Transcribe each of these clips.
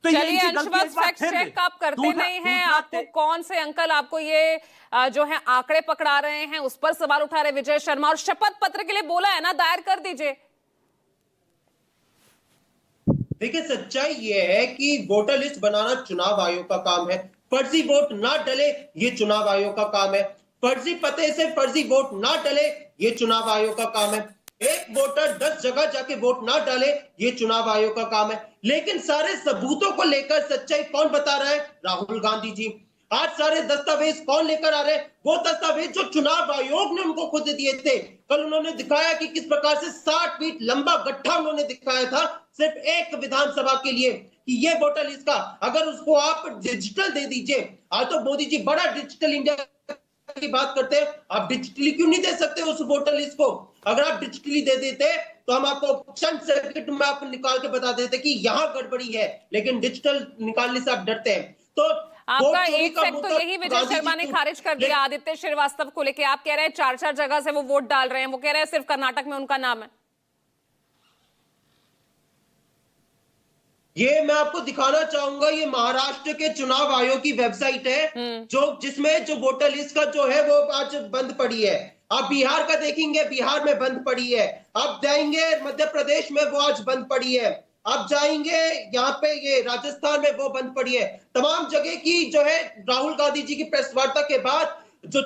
तो चलिए अंशवत, fact check आप करते नहीं हैं, आपको कौन से अंकल आपको ये जो है आंकड़े पकड़ा रहे हैं उस पर सवाल उठा रहे विजय शर्मा, और शपथ पत्र के लिए बोला है ना, दायर कर दीजिए। देखिए सच्चाई यह है कि वोटर लिस्ट बनाना चुनाव आयोग का काम है, फर्जी वोट ना डले ये चुनाव आयोग का काम है, फर्जी पते से फर्जी वोट ना डले ये चुनाव आयोग का काम है, एक वोटर 10 जगह जाके वोट ना डाले ये चुनाव आयोग का काम है। लेकिन सारे सबूतों को लेकर सच्चाई कौन बता रहा है? राहुल गांधी जी। आज सारे दस्तावेज कौन लेकर आ रहे हैं? वो दस्तावेज जो चुनाव आयोग ने उनको खुद दिए थे। कल उन्होंने दिखाया कि किस प्रकार से 60 फीट लंबा गड्ढा उन्होंने दिखाया था सिर्फ एक विधानसभा के लिए, कि ये वोटर लिस्ट का अगर उसको आप डिजिटल दे दीजिए। आज तो मोदी जी बड़ा डिजिटल इंडिया की बात करते हैं, आप डिजिटली क्यों नहीं दे सकते उस वोटर लिस्ट को? अगर आप डिजिटली दे देते तो हम आपको चंद सेकंड में आपको निकाल के बता देते कि यहां गड़बड़ी है, लेकिन डिजिटल निकालने से आप डरते हैं। तो आपका एक सेट तो यही विजय शर्मा ने खारिज कर दिया आदित्य श्रीवास्तव को लेके। आप कह रहे हैं 4-4 जगह से वो वोट डाल रहे हैं, वो कह रहे हैं सिर्फ कर्नाटक में उनका नाम है। ये मैं आपको दिखाना चाहूंगा, ये महाराष्ट्र के चुनाव आयोग की वेबसाइट है जो जिसमें जो वोटर लिस्ट का जो है वो आज बंद पड़ी है। आप बिहार का देखेंगे, बिहार में बंद पड़ी है। आप जाएंगे मध्य प्रदेश में वो आज बंद पड़ी है। आप जाएंगे यहाँ पे ये राजस्थान में वो बंद पड़ी है। तमाम जगह की जो है राहुल गांधी जी की प्रेस वार्ता के बाद जो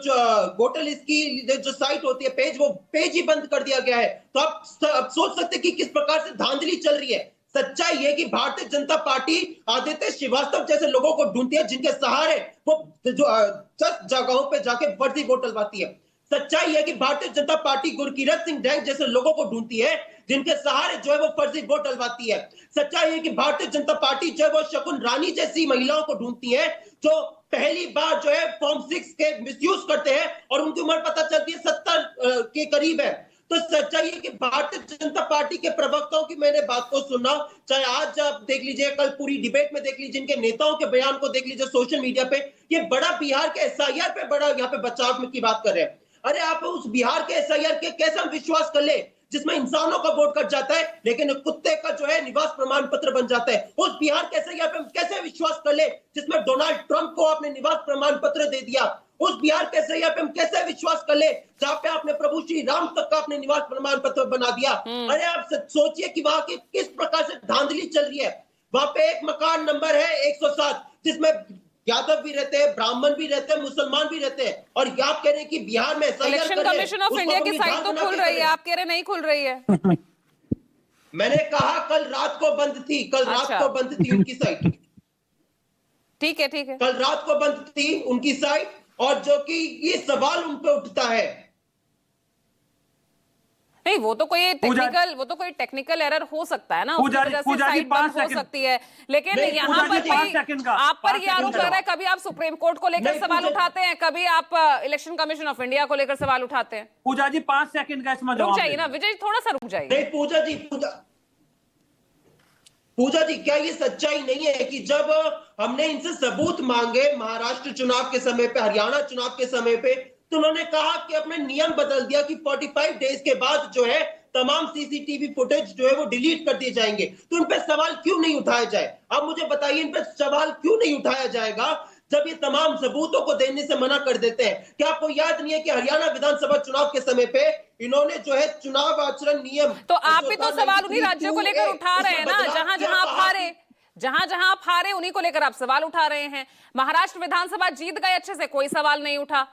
वोटर लिस्ट की जो साइट होती है पेज, वो पेज ही बंद कर दिया गया है। तो आप सोच सकते हैं कि किस प्रकार से धांधली चल रही है। सच्चाई है कि भारतीय जनता पार्टी आदित्य श्रीवास्तव जैसे लोगों को ढूंढती है जिनके सहारे वो जो 10 जगहों पे जाके फर्जी वोट डलवाती है। सच्चाई है कि भारतीय जनता पार्टी गुरकीरत सिंह डैंग जैसे लोगों को ढूंढती है जिनके सहारे जो है वो फर्जी वोट डलवाती है। सच्चाई है कि भारतीय जनता पार्टी जो है वो शकुन रानी जैसी महिलाओं को ढूंढती है जो पहली बार जो है फॉर्म 6 के मिसयूज करते हैं और उनकी उम्र पता चलती है 70 के करीब है। तो सच्चाई है कि भारतीय जनता पार्टी के प्रवक्ताओं की मैंने बात को सुना, चाहे आज आप देख लीजिए, कल पूरी डिबेट में देख लीजिए, इनके नेताओं के बयान को देख लीजिए सोशल मीडिया पे, ये बड़ा बिहार के एसआईआर पे बड़ा यहाँ पे बचाव की बात कर रहे हैं। अरे आप उस बिहार के एसआईआर के कैसे हम विश्वास कर ले जिसमें इंसानों का वोट कट जाता है लेकिन कुत्ते का जो है निवास प्रमाण पत्र बन जाता है? उस बिहार के एसआईआर पे हम कैसे विश्वास कर ले जिसमें डोनाल्ड ट्रंप को आपने निवास प्रमाण पत्र दे दिया? उस बिहार के एसआईआर पे हम कैसे विश्वास कर ले जहां पे आपने प्रभु श्री राम तक का अपने निवास प्रमाण पत्र बना दिया? अरे आप सोचिए कि वहां की किस प्रकार से धांधली चल रही है। वहां पे एक मकान नंबर है 107 जिसमें यादव भी रहते हैं, ब्राह्मण भी रहते हैं, मुसलमान भी रहते हैं, और आप कह रहे हैं कि बिहार में इलेक्शन कमीशन ऑफ इंडिया की साइट तो खुल रही है, आप कह रहे नहीं खुल रही है। मैंने कहा कल रात को बंद थी, कल रात को बंद थी उनकी साइट। ठीक है ठीक है, कल रात को बंद थी उनकी साइट, और जो कि ये सवाल उन पे उठता है। नहीं वो तो कोई टेक्निकल एरर हो सकता है ना, उसकी वजह से साइट बंद हो सकती है, लेकिन यहाँ पर भी आप पर ये आरोप लग रहा है कभी आप सुप्रीम कोर्ट को लेकर सवाल उठाते हैं, कभी आप इलेक्शन कमीशन ऑफ इंडिया को लेकर सवाल उठाते हैं। पूजा जी 5 सेकंड का इसमें रुक जाइए ना विजय, थोड़ा सा रुक जाइए। नहीं पूजा जी क्या ये सच्चाई नहीं है कि जब हमने इनसे सबूत मांगे महाराष्ट्र चुनाव के समय पे, हरियाणा चुनाव के समय पे, तो उन्होंने कहा कि अपने नियम बदल दिया कि 45 डेज के बाद जो है तमाम सीसीटीवी फुटेज जो है वो डिलीट कर दिए जाएंगे। तो इन पे सवाल क्यों नहीं उठाया जाए? अब मुझे बताइए इन पे सवाल क्यों नहीं उठाया जाएगा जब ये तमाम सबूतों को देने से मना कर देते हैं? क्या आपको याद नहीं है कि हरियाणा विधानसभा चुनाव के समय पे इन्होंने जो है चुनाव आचरण नियम, तो आप भी तो सवाल उन्हीं राज्यों को लेकर उठा रहे हैं ना, जहां जहां आप हारे उन्हीं को लेकर आप सवाल उठा रहे हैं। महाराष्ट्र विधानसभा जीत गए अच्छे से, कोई सवाल नहीं उठा।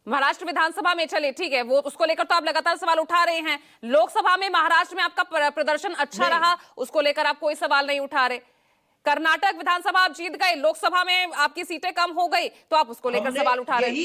महाराष्ट्र विधानसभा में चले ठीक है, वो उसको लेकर तो आप लगातार सवाल उठा रहे हैं। लोकसभा में महाराष्ट्र में आपका प्रदर्शन अच्छा रहा, उसको लेकर आप कोई सवाल नहीं उठा रहे। कर्नाटक विधानसभा आप जीत गए, लोकसभा में आपकी सीटें कम हो गई, तो आप उसको लेकर सवाल उठा रहे हैं।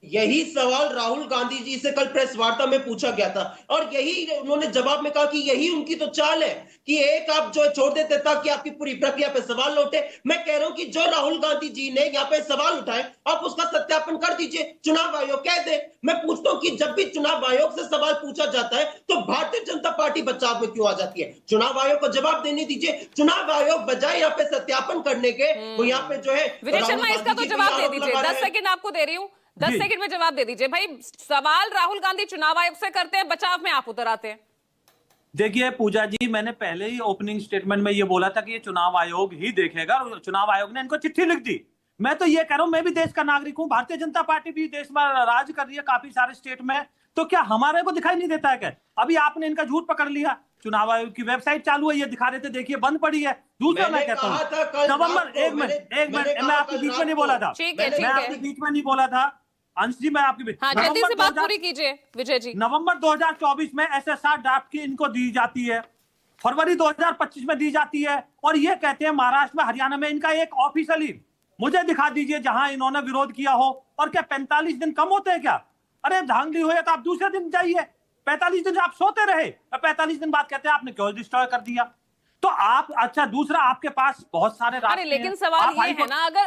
यही सवाल राहुल गांधी जी से कल प्रेस वार्ता में पूछा गया था, और यही उन्होंने जवाब में कहा कि यही उनकी तो चाल है कि एक आप जो छोड़ देते ताकि आपकी पूरी प्रक्रिया पे सवाल लौटे। मैं कह रहा हूं कि जो राहुल गांधी जी ने यहाँ पे सवाल उठाए आप उसका सत्यापन कर दीजिए, चुनाव आयोग कह दे। मैं पूछता हूं कि जब भी चुनाव आयोग से सवाल पूछा जाता है तो भारतीय जनता पार्टी बचाव में क्यों आ जाती है? चुनाव आयोग को जवाब देने दीजिए। चुनाव आयोग बजाय यहाँ पे सत्यापन करने के वो यहाँ पे जो है विजय शर्मा इसका तो जवाब दे दीजिए, 10 सेकंड आपको दे रही हूँ, 10 सेकंड में जवाब दे दीजिए भाई। सवाल राहुल गांधी चुनाव आयोग से करते हैं, बचाव में आप उतर आते हैं। देखिए पूजा जी, मैंने पहले ही ओपनिंग स्टेटमेंट में ये बोला था कि ये चुनाव आयोग ही देखेगा, और चुनाव आयोग ने इनको चिट्ठी लिख दी। मैं तो ये कह रहा हूं, मैं भी देश का नागरिक हूं, भारतीय जनता पार्टी भी देश में राज कर रही है काफी सारे स्टेट में, तो क्या हमारे को दिखाई नहीं देता है क्या? अभी आपने इनका झूठ पकड़ लिया, चुनाव आयोग की वेबसाइट चालू है, ये दिखा रहे थे, देखिए बंद पड़ी है। दूसरा मैं कहता हूँ नवंबर, एक मिनट, मैं आपके बीच में नहीं बोला था, ठीक है, मैं आपके बीच में नहीं बोला था अंश जी, मैं आपकी हाँ, जल्दी से बात पूरी कीजिए विजय जी। नवंबर 2024 में एसएसआर ड्राफ्ट की इनको दी जाती है, फरवरी 2025 में दी जाती है, और ये कहते हैं महाराष्ट्र में, हरियाणा में इनका एक ऑफिशियली मुझे दिखा दीजिए जहां इन्होंने विरोध किया हो। और क्या 45 दिन कम होते हैं क्या? अरे धांधली हुई तो आप दूसरे दिन जाइए, 45 दिन आप सोते रहे, 45 दिन बाद कहते हैं आपने क्यों डिस्ट्रॉय कर दिया। तो आप, अच्छा दूसरा, आपके पास बहुत सारे रास्ते अरे लेकिन हैं, सवाल आप ये है ना, अगर